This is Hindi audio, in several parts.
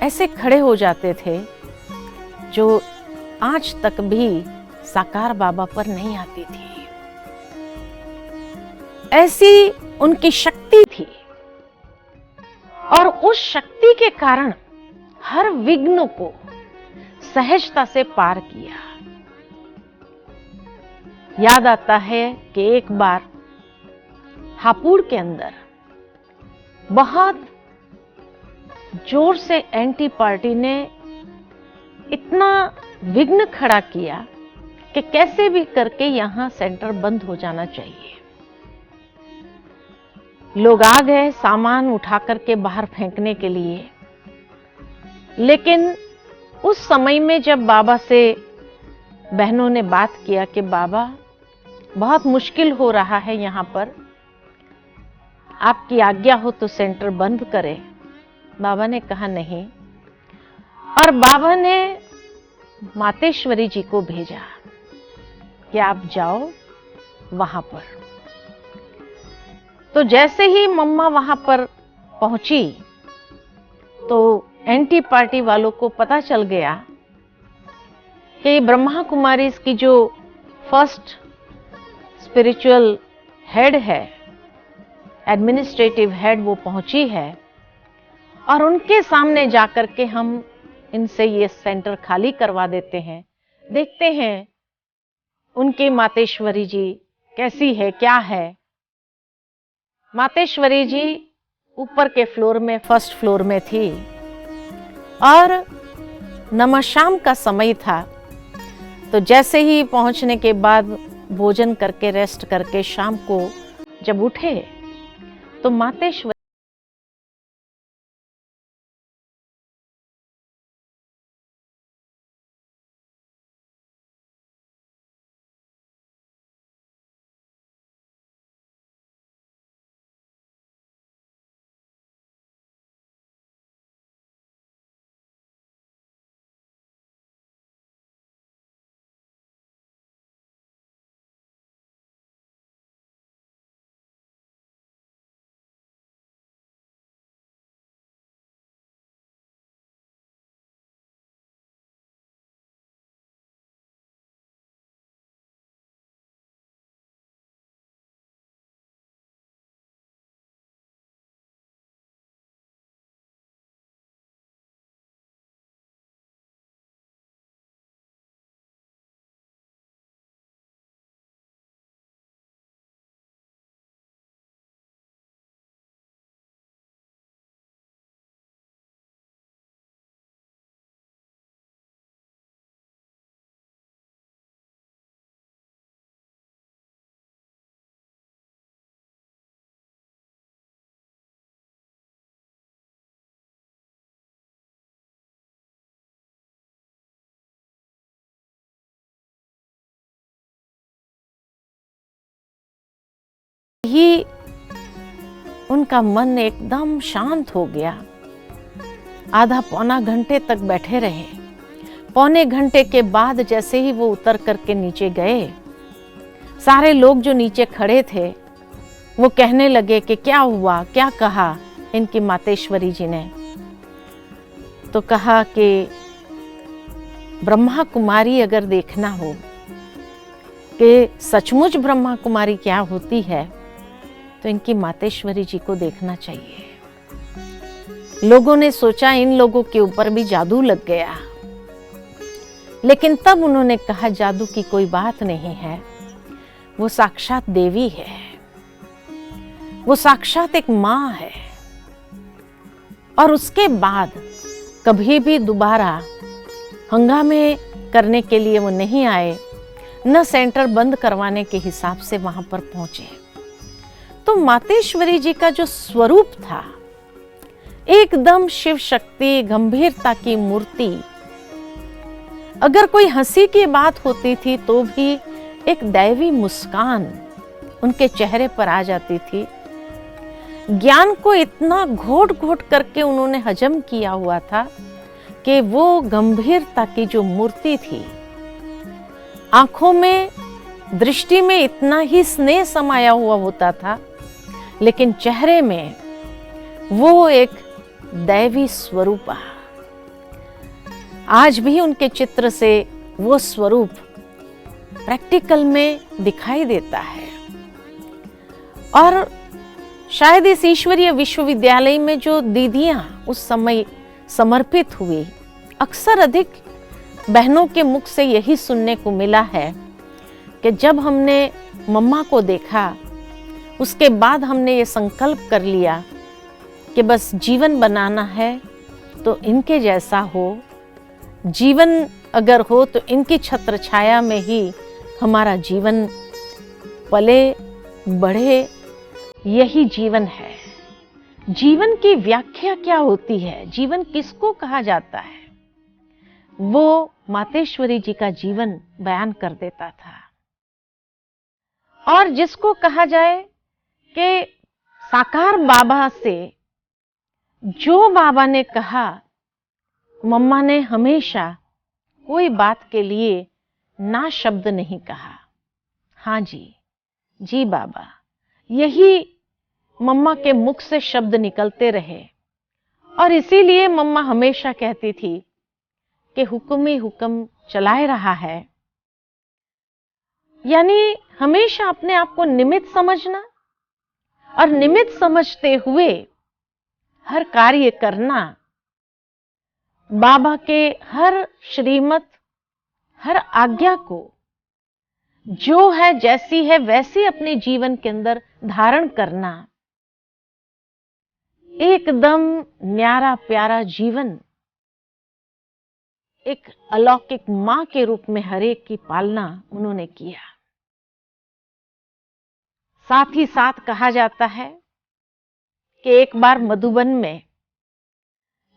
ऐसे खड़े हो जाते थे जो आज तक भी साकार बाबा पर नहीं आती थी। ऐसी उनकी शक्ति थी और उस शक्ति के कारण हर विघ्न को सहजता से पार किया। याद आता है कि एक बार हापुड़ के अंदर बहुत जोर से एंटी पार्टी ने इतना विघ्न खड़ा किया कि कैसे भी करके यहां सेंटर बंद हो जाना चाहिए। लोग आ गए सामान उठा करके बाहर फेंकने के लिए, लेकिन उस समय में जब बाबा से बहनों ने बात किया कि बाबा बहुत मुश्किल हो रहा है यहां पर, आपकी आज्ञा हो तो सेंटर बंद करें, बाबा ने कहा नहीं। और बाबा ने मातेश्वरी जी को भेजा कि आप जाओ वहां पर। तो जैसे ही मम्मा वहां पर पहुंची तो एंटी पार्टी वालों को पता चल गया कि ब्रह्मा कुमारी की जो फर्स्ट स्पिरिचुअल हेड है, एडमिनिस्ट्रेटिव हेड, वो पहुंची है और उनके सामने जाकर के हम इनसे ये सेंटर खाली करवा देते हैं। देखते हैं उनकी मातेश्वरी जी कैसी है, क्या है। मातेश्वरी जी ऊपर के फ्लोर में, फर्स्ट फ्लोर में थी और नमशाम का समय था। तो जैसे ही पहुंचने के बाद भोजन करके, रेस्ट करके शाम को जब उठे तो मातेश्वरी ही उनका मन एकदम शांत हो गया। आधा पौना घंटे तक बैठे रहे। पौने घंटे के बाद जैसे ही वो उतर करके नीचे गए, सारे लोग जो नीचे खड़े थे वो कहने लगे कि क्या हुआ, क्या कहा इनकी मातेश्वरी जी ने। तो कहा कि ब्रह्मा कुमारी अगर देखना हो कि सचमुच ब्रह्मा कुमारी क्या होती है तो इनकी मातेश्वरी जी को देखना चाहिए। लोगों ने सोचा इन लोगों के ऊपर भी जादू लग गया, लेकिन तब उन्होंने कहा जादू की कोई बात नहीं है, वो साक्षात देवी है, वो साक्षात एक माँ है। और उसके बाद कभी भी दोबारा हंगामे करने के लिए वो नहीं आए, न सेंटर बंद करवाने के हिसाब से वहां पर पहुंचे। तो मातेश्वरी जी का जो स्वरूप था, एकदम शिव शक्ति, गंभीरता की मूर्ति। अगर कोई हंसी की बात होती थी तो भी एक दैवी मुस्कान उनके चेहरे पर आ जाती थी। ज्ञान को इतना घोट घोट करके उन्होंने हजम किया हुआ था कि वो गंभीरता की जो मूर्ति थी, आंखों में, दृष्टि में इतना ही स्नेह समाया हुआ होता था, लेकिन चेहरे में वो एक दैवी स्वरूप, आज भी उनके चित्र से वो स्वरूप प्रैक्टिकल में दिखाई देता है। और शायद इस ईश्वरीय विश्वविद्यालय में जो दीदियां उस समय समर्पित हुई, अक्सर अधिक बहनों के मुख से यही सुनने को मिला है कि जब हमने मम्मा को देखा, उसके बाद हमने ये संकल्प कर लिया कि बस जीवन बनाना है तो इनके जैसा हो, जीवन अगर हो तो इनकी छत्र छाया में ही हमारा जीवन पले बढ़े, यही जीवन है। जीवन की व्याख्या क्या होती है, जीवन किसको कहा जाता है, वो मातेश्वरी जी का जीवन बयान कर देता था। और जिसको कहा जाए कि साकार बाबा से जो बाबा ने कहा, मम्मा ने हमेशा कोई बात के लिए ना शब्द नहीं कहा। हाँ जी, जी बाबा, यही मम्मा के मुख से शब्द निकलते रहे। और इसीलिए मम्मा हमेशा कहती थी कि हुक्म ही हुक्म चलाए रहा है। यानी हमेशा अपने आप को निमित्त समझना और निमित्त समझते हुए हर कार्य करना, बाबा के हर श्रीमत, हर आज्ञा को जो है जैसी है वैसी अपने जीवन के अंदर धारण करना, एकदम न्यारा प्यारा जीवन, एक अलौकिक मां के रूप में हरेक की पालना उन्होंने किया। साथ ही साथ कहा जाता है कि एक बार मधुबन में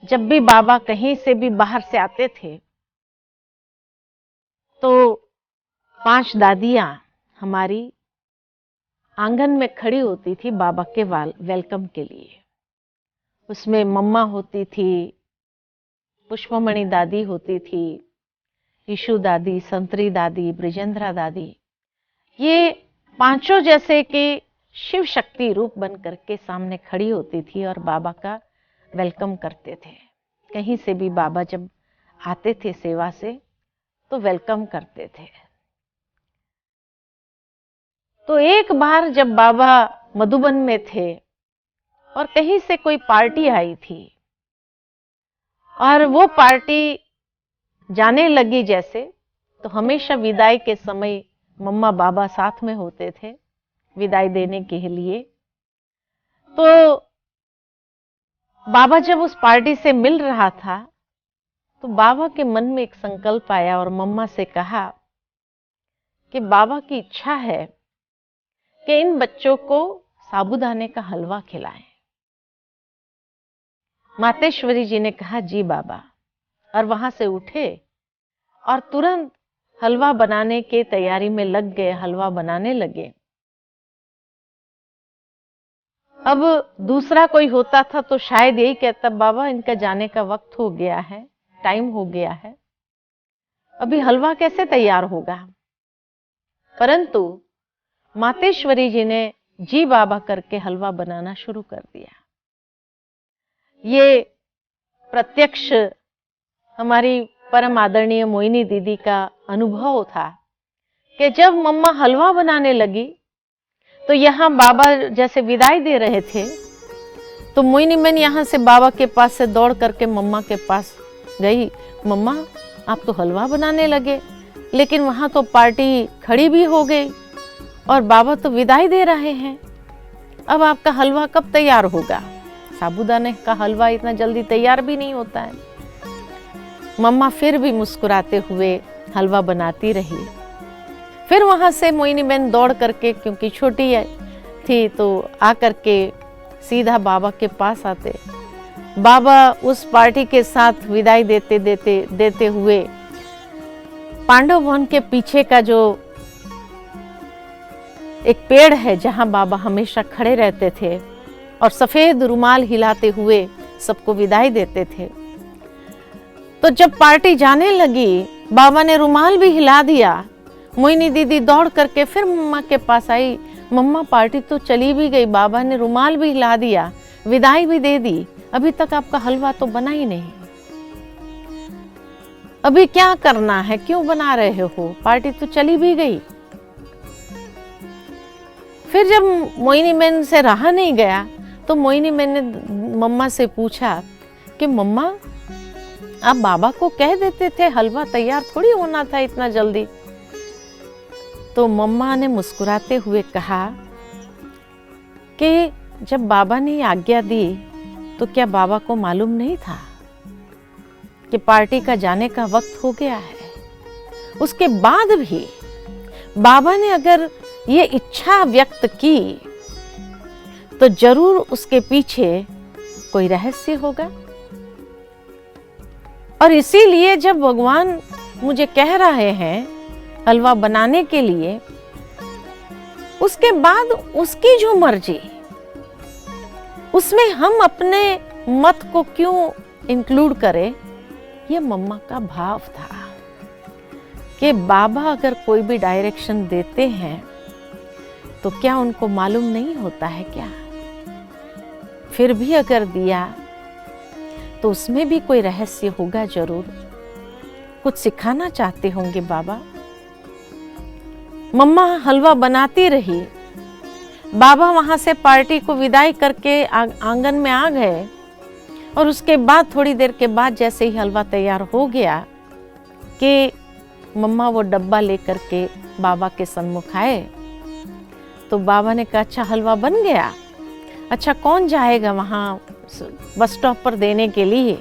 जब भी बाबा कहीं से भी बाहर से आते थे तो 5 दादियां हमारी आंगन में खड़ी होती थी बाबा के वेलकम के लिए। उसमें मम्मा होती थी, पुष्पमणि दादी होती थी, ईशु दादी, संतरी दादी, ब्रिजेंद्रा दादी, ये पांचों जैसे कि शिव शक्ति रूप बन करके सामने खड़ी होती थी और बाबा का वेलकम करते थे। कहीं से भी बाबा जब आते थे सेवा से तो वेलकम करते थे। तो एक बार जब बाबा मधुबन में थे और कहीं से कोई पार्टी आई थी और वो पार्टी जाने लगी जैसे, तो हमेशा विदाई के समय मम्मा बाबा साथ में होते थे विदाई देने के लिए। तो बाबा जब उस पार्टी से मिल रहा था तो बाबा के मन में एक संकल्प आया और मम्मा से कहा कि बाबा की इच्छा है कि इन बच्चों को साबूदाने का हलवा खिलाएं। मातेश्वरी जी ने कहा जी बाबा, और वहां से उठे और तुरंत हलवा बनाने के तैयारी में लग गए, हलवा बनाने लगे। अब दूसरा कोई होता था तो शायद यही कहता, बाबा इनका जाने का वक्त हो गया है, टाइम हो गया है, अभी हलवा कैसे तैयार होगा। परंतु मातेश्वरी जी ने जी बाबा करके हलवा बनाना शुरू कर दिया। ये प्रत्यक्ष हमारी परम आदरणीय मोहिनी दीदी का अनुभव था कि जब मम्मा हलवा बनाने लगी तो यहाँ बाबा जैसे विदाई दे रहे थे तो मोहिनी मैंने यहाँ से बाबा के पास से दौड़ करके मम्मा के पास गई। मम्मा आप तो हलवा बनाने लगे, लेकिन वहाँ तो पार्टी खड़ी भी हो गई और बाबा तो विदाई दे रहे हैं, अब आपका हलवा कब तैयार होगा। साबूदाने का हलवा इतना जल्दी तैयार भी नहीं होता है। मम्मा फिर भी मुस्कुराते हुए हलवा बनाती रही। फिर वहां से मोहिनी बहन दौड़ करके, क्योंकि छोटी थी, तो आकर के सीधा बाबा के पास आते। बाबा उस पार्टी के साथ विदाई देते हुए पांडव भवन के पीछे का जो एक पेड़ है जहां बाबा हमेशा खड़े रहते थे और सफेद रुमाल हिलाते हुए सबको विदाई देते थे। तो जब पार्टी जाने लगी, बाबा ने रुमाल भी हिला दिया। मोहिनी दीदी दौड़ करके फिर मम्मा के पास आई। मम्मा पार्टी तो चली भी गई, बाबा ने रुमाल भी हिला दिया, विदाई भी दे दी, अभी तक आपका हलवा तो बना ही नहीं। अभी क्या करना है, क्यों बना रहे हो, पार्टी तो चली भी गई। फिर जब मोहिनी बहन से रहा नहीं गया तो मोहिनी बहन ने मम्मा से पूछा कि मम्मा आप बाबा को कह देते थे, हलवा तैयार थोड़ी होना था इतना जल्दी। तो मम्मा ने मुस्कुराते हुए कहा कि जब बाबा ने आज्ञा दी तो क्या बाबा को मालूम नहीं था कि पार्टी का जाने का वक्त हो गया है। उसके बाद भी बाबा ने अगर ये इच्छा व्यक्त की तो जरूर उसके पीछे कोई रहस्य होगा। और इसीलिए जब भगवान मुझे कह रहे हैं हलवा बनाने के लिए, उसके बाद उसकी जो मर्जी, उसमें हम अपने मत को क्यों इंक्लूड करें। ये मम्मा का भाव था कि बाबा अगर कोई भी डायरेक्शन देते हैं तो क्या उनको मालूम नहीं होता है क्या। फिर भी अगर दिया तो उसमें भी कोई रहस्य होगा जरूर, कुछ सिखाना चाहते होंगे बाबा। मम्मा हलवा बनाती रही, बाबा वहां से पार्टी को विदाई करके आंगन में आ गए। और उसके बाद थोड़ी देर के बाद जैसे ही हलवा तैयार हो गया कि मम्मा वो डब्बा लेकर के बाबा के सन्मुख आए, तो बाबा ने कहा अच्छा हलवा बन गया, अच्छा कौन जाएगा वहाँ बस स्टॉप पर देने के लिए।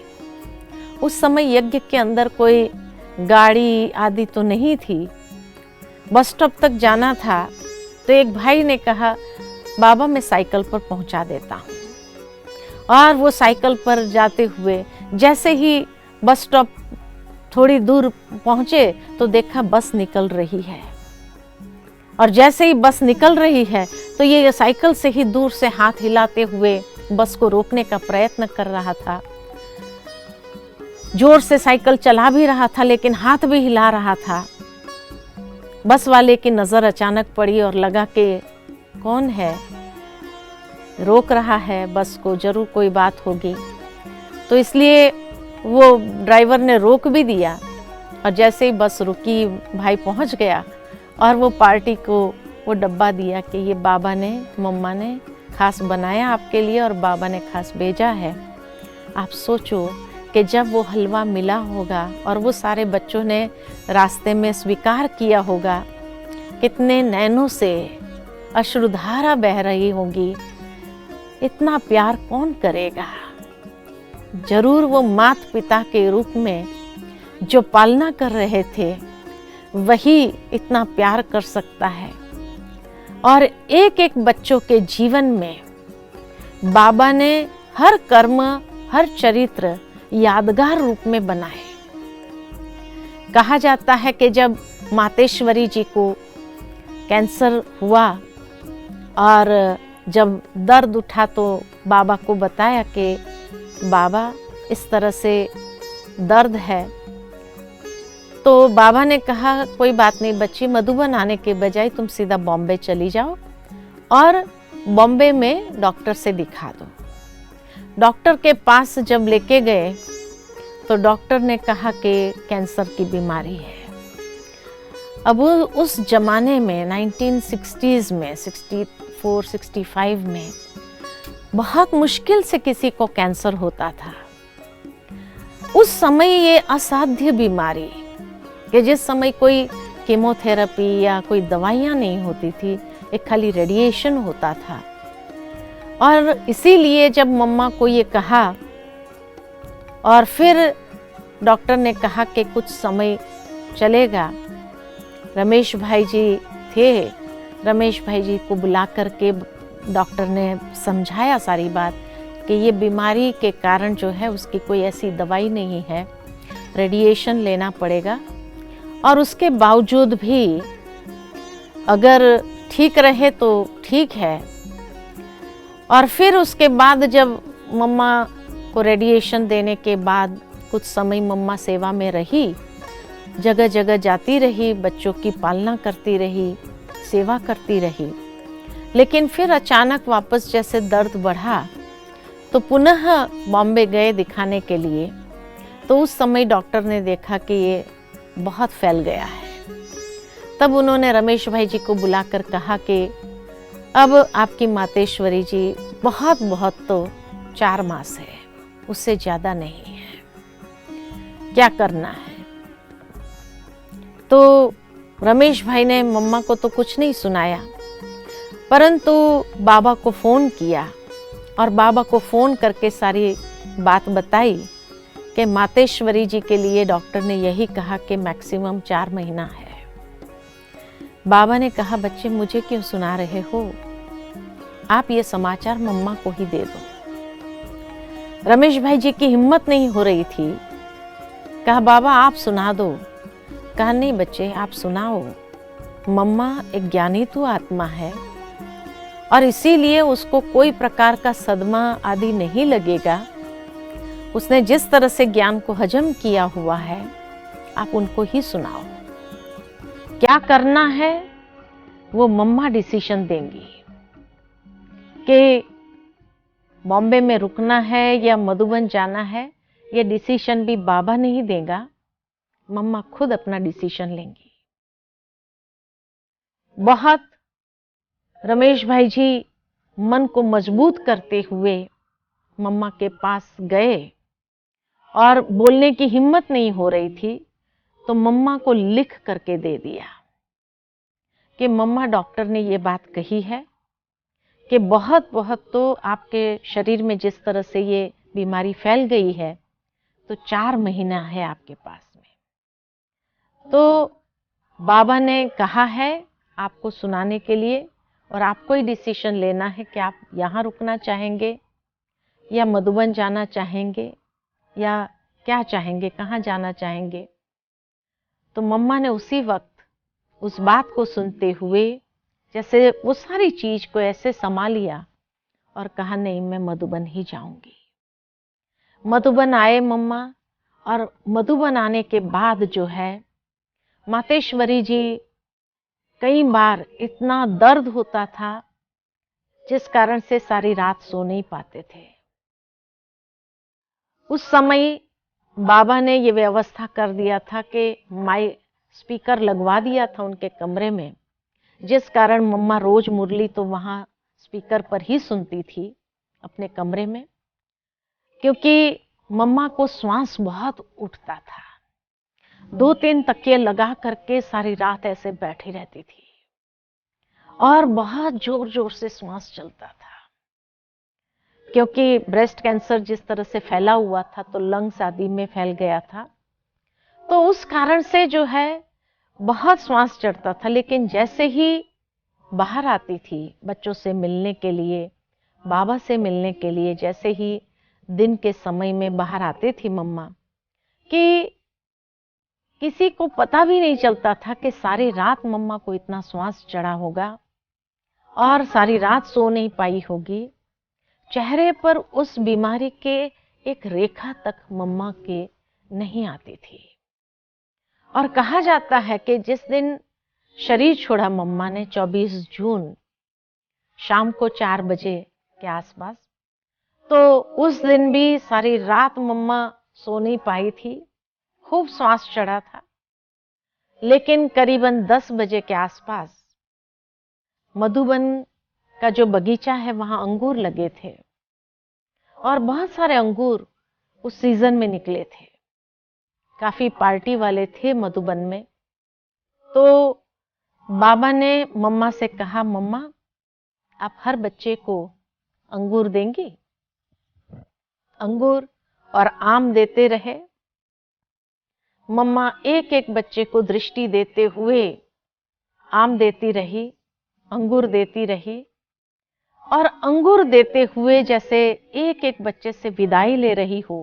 उस समय यज्ञ के अंदर कोई गाड़ी आदि तो नहीं थी, बस स्टॉप तक जाना था। तो एक भाई ने कहा बाबा मैं साइकिल पर पहुंचा देता हूँ। और वो साइकिल पर जाते हुए जैसे ही बस स्टॉप थोड़ी दूर पहुंचे तो देखा बस निकल रही है। और जैसे ही बस निकल रही है तो ये साइकिल से ही दूर से हाथ हिलाते हुए बस को रोकने का प्रयत्न कर रहा था। जोर से साइकिल चला भी रहा था लेकिन हाथ भी हिला रहा था। बस वाले की नजर अचानक पड़ी और लगा कि कौन है, रोक रहा है बस को, जरूर कोई बात होगी। तो इसलिए वो ड्राइवर ने रोक भी दिया। और जैसे ही बस रुकी भाई पहुंच गया और वो पार्टी को वो डब्बा दिया कि ये बाबा ने, मम्मा ने खास बनाया आपके लिए और बाबा ने खास भेजा है। आप सोचो कि जब वो हलवा मिला होगा और वो सारे बच्चों ने रास्ते में स्वीकार किया होगा, कितने नैनों से अश्रुधारा बह रही होगी। इतना प्यार कौन करेगा। जरूर वो माता पिता के रूप में जो पालना कर रहे थे वही इतना प्यार कर सकता है। और एक एक बच्चों के जीवन में बाबा ने हर कर्म, हर चरित्र यादगार रूप में बनाए। कहा जाता है कि जब मातेश्वरी जी को कैंसर हुआ और जब दर्द उठा तो बाबा को बताया कि बाबा इस तरह से दर्द है। तो बाबा ने कहा कोई बात नहीं बच्ची, मधुबन आने के बजाय तुम सीधा बॉम्बे चली जाओ और बॉम्बे में डॉक्टर से दिखा दो। डॉक्टर के पास जब लेके गए तो डॉक्टर ने कहा कि कैंसर की बीमारी है। अब उस जमाने में 1960s में 64-65 में बहुत मुश्किल से किसी को कैंसर होता था। उस समय ये असाध्य बीमारी कि जिस समय कोई कीमोथेरेपी या कोई दवाइयाँ नहीं होती थी, एक खाली रेडिएशन होता था। और इसीलिए जब मम्मा को ये कहा और फिर डॉक्टर ने कहा कि कुछ समय चलेगा, रमेश भाई जी थे, रमेश भाई जी को बुला करके डॉक्टर ने समझाया सारी बात कि ये बीमारी के कारण जो है उसकी कोई ऐसी दवाई नहीं है, रेडिएशन लेना पड़ेगा। और उसके बावजूद भी अगर ठीक रहे तो ठीक है। और फिर उसके बाद जब मम्मा को रेडिएशन देने के बाद कुछ समय मम्मा सेवा में रही, जगह जगह जाती रही, बच्चों की पालना करती रही, सेवा करती रही। लेकिन फिर अचानक वापस जैसे दर्द बढ़ा तो पुनः बॉम्बे गए दिखाने के लिए। तो उस समय डॉक्टर ने देखा कि ये बहुत फैल गया है। तब उन्होंने रमेश भाई जी को बुलाकर कहा कि अब आपकी मातेश्वरी जी बहुत तो 4 मास है, उससे ज़्यादा नहीं है, क्या करना है। तो रमेश भाई ने मम्मा को तो कुछ नहीं सुनाया, परंतु बाबा को फ़ोन किया और बाबा को फ़ोन करके सारी बात बताई कि मातेश्वरी जी के लिए डॉक्टर ने यही कहा कि मैक्सिमम 4 महीना है। बाबा ने कहा, बच्चे मुझे क्यों सुना रहे हो, आप ये समाचार मम्मा को ही दे दो। रमेश भाई जी की हिम्मत नहीं हो रही थी। कहा, बाबा आप सुना दो। कहा, नहीं बच्चे आप सुनाओ, मम्मा एक ज्ञानी तो आत्मा है और इसीलिए उसको कोई प्रकार का सदमा आदि नहीं लगेगा। उसने जिस तरह से ज्ञान को हजम किया हुआ है, आप उनको ही सुनाओ। क्या करना है वो मम्मा डिसीजन देंगी कि बॉम्बे में रुकना है या मधुबन जाना है। ये डिसीजन भी बाबा नहीं देगा, मम्मा खुद अपना डिसीजन लेंगी। बहुत रमेश भाई जी मन को मजबूत करते हुए मम्मा के पास गए और बोलने की हिम्मत नहीं हो रही थी, तो मम्मा को लिख करके दे दिया कि मम्मा डॉक्टर ने ये बात कही है कि बहुत तो आपके शरीर में जिस तरह से ये बीमारी फैल गई है, तो 4 महीना है आपके पास में। तो बाबा ने कहा है आपको सुनाने के लिए और आपको ही डिसीजन लेना है कि आप यहाँ रुकना चाहेंगे या मधुबन जाना चाहेंगे या क्या चाहेंगे, कहाँ जाना चाहेंगे। तो मम्मा ने उसी वक्त उस बात को सुनते हुए जैसे वो सारी चीज को ऐसे संभाल लिया और कहा, नहीं मैं मधुबन ही जाऊंगी। मधुबन आए मम्मा, और मधुबन आने के बाद जो है मातेश्वरी जी कई बार इतना दर्द होता था जिस कारण से सारी रात सो नहीं पाते थे। उस समय बाबा ने ये व्यवस्था कर दिया था कि माइक स्पीकर लगवा दिया था उनके कमरे में, जिस कारण मम्मा रोज मुरली तो वहां स्पीकर पर ही सुनती थी अपने कमरे में, क्योंकि मम्मा को श्वास बहुत उठता था। 2-3 तकिए लगा करके सारी रात ऐसे बैठी रहती थी और बहुत जोर जोर से श्वास चलता था, क्योंकि ब्रेस्ट कैंसर जिस तरह से फैला हुआ था तो लंग्स आदि में फैल गया था, तो उस कारण से जो है बहुत श्वास चढ़ता था। लेकिन जैसे ही बाहर आती थी बच्चों से मिलने के लिए, बाबा से मिलने के लिए, जैसे ही दिन के समय में बाहर आते थी मम्मा, कि किसी को पता भी नहीं चलता था कि सारी रात मम्मा को इतना श्वास चढ़ा होगा और सारी रात सो नहीं पाई होगी। चेहरे पर उस बीमारी के एक रेखा तक मम्मा के नहीं आती थी। और कहा जाता है कि जिस दिन शरीर छोड़ा मम्मा ने 24 जून शाम को 4 बजे के आसपास, तो उस दिन भी सारी रात मम्मा सो नहीं पाई थी, खूब श्वास चढ़ा था। लेकिन करीबन 10 बजे के आसपास मधुबन का जो बगीचा है वहां अंगूर लगे थे और बहुत सारे अंगूर उस सीजन में निकले थे। काफी पार्टी वाले थे मधुबन में। तो बाबा ने मम्मा से कहा, मम्मा आप हर बच्चे को अंगूर देंगी? अंगूर और आम देते रहे। मम्मा एक एक बच्चे को दृष्टि देते हुए आम देती रही, अंगूर देती रही और अंगूर देते हुए जैसे एक एक बच्चे से विदाई ले रही हो।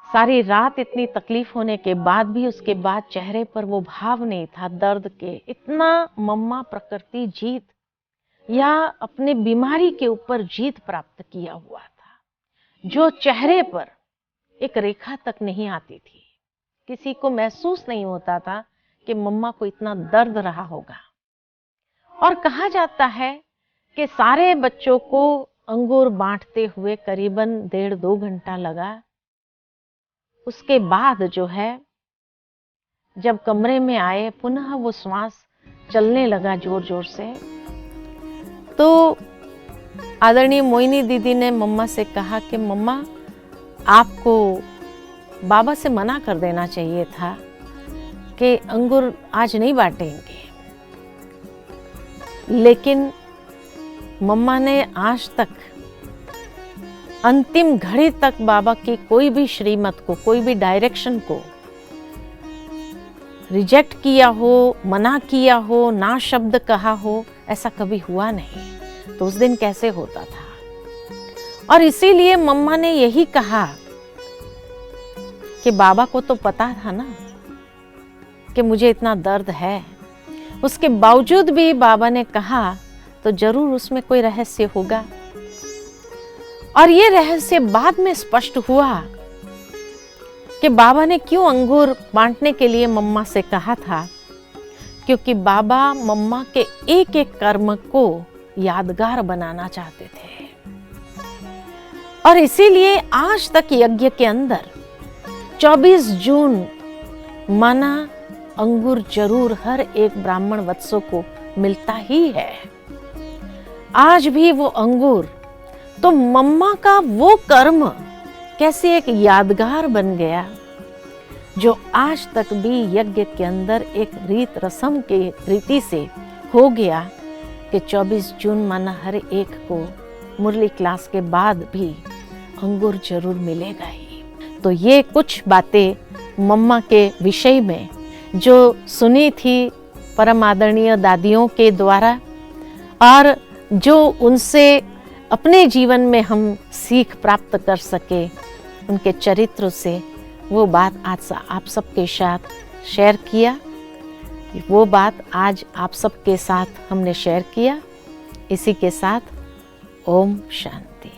सारी रात इतनी तकलीफ होने के बाद भी उसके बाद चेहरे पर वो भाव नहीं था दर्द के। इतना मम्मा प्रकृति जीत या अपने बीमारी के ऊपर जीत प्राप्त किया हुआ था, जो चेहरे पर एक रेखा तक नहीं आती थी। किसी को महसूस नहीं होता था कि मम्मा को इतना दर्द रहा होगा। और कहा जाता है कि सारे बच्चों को अंगूर बांटते हुए करीबन 1.5-2 घंटा लगा। उसके बाद जो है जब कमरे में आए, पुनः वो श्वास चलने लगा जोर जोर से, तो आदरणीय मोहिनी दीदी ने मम्मा से कहा कि मम्मा, आपको बाबा से मना कर देना चाहिए था कि अंगूर आज नहीं बांटेंगे। लेकिन मम्मा ने आज तक अंतिम घड़ी तक बाबा की कोई भी श्रीमत को, कोई भी डायरेक्शन को रिजेक्ट किया हो, मना किया हो, ना शब्द कहा हो, ऐसा कभी हुआ नहीं। तो उस दिन कैसे होता था? और इसीलिए मम्मा ने यही कहा कि बाबा को तो पता था ना कि मुझे इतना दर्द है, उसके बावजूद भी बाबा ने कहा तो जरूर उसमें कोई रहस्य होगा। और ये रहस्य बाद में स्पष्ट हुआ कि बाबा ने क्यों अंगूर बांटने के लिए मम्मा से कहा था, क्योंकि बाबा मम्मा के एक एक कर्म को यादगार बनाना चाहते थे। और इसीलिए आज तक यज्ञ के अंदर 24 जून माना अंगूर जरूर हर एक ब्राह्मण वत्सों को मिलता ही है। आज भी वो अंगूर, तो मम्मा का वो कर्म कैसे एक यादगार बन गया, जो आज तक भी यज्ञ के अंदर एक रीत रस्म के रीति से हो गया कि 24 जून माना हर एक को मुरली क्लास के बाद भी अंगूर जरूर मिलेगा ही। तो ये कुछ बातें मम्मा के विषय में जो सुनी थी परम आदरणीय दादियों के द्वारा, और जो उनसे अपने जीवन में हम सीख प्राप्त कर सके उनके चरित्र से, वो बात आज आप सबके साथ शेयर किया। वो बात आज आप सबके साथ हमने शेयर किया। इसी के साथ ओम शांति।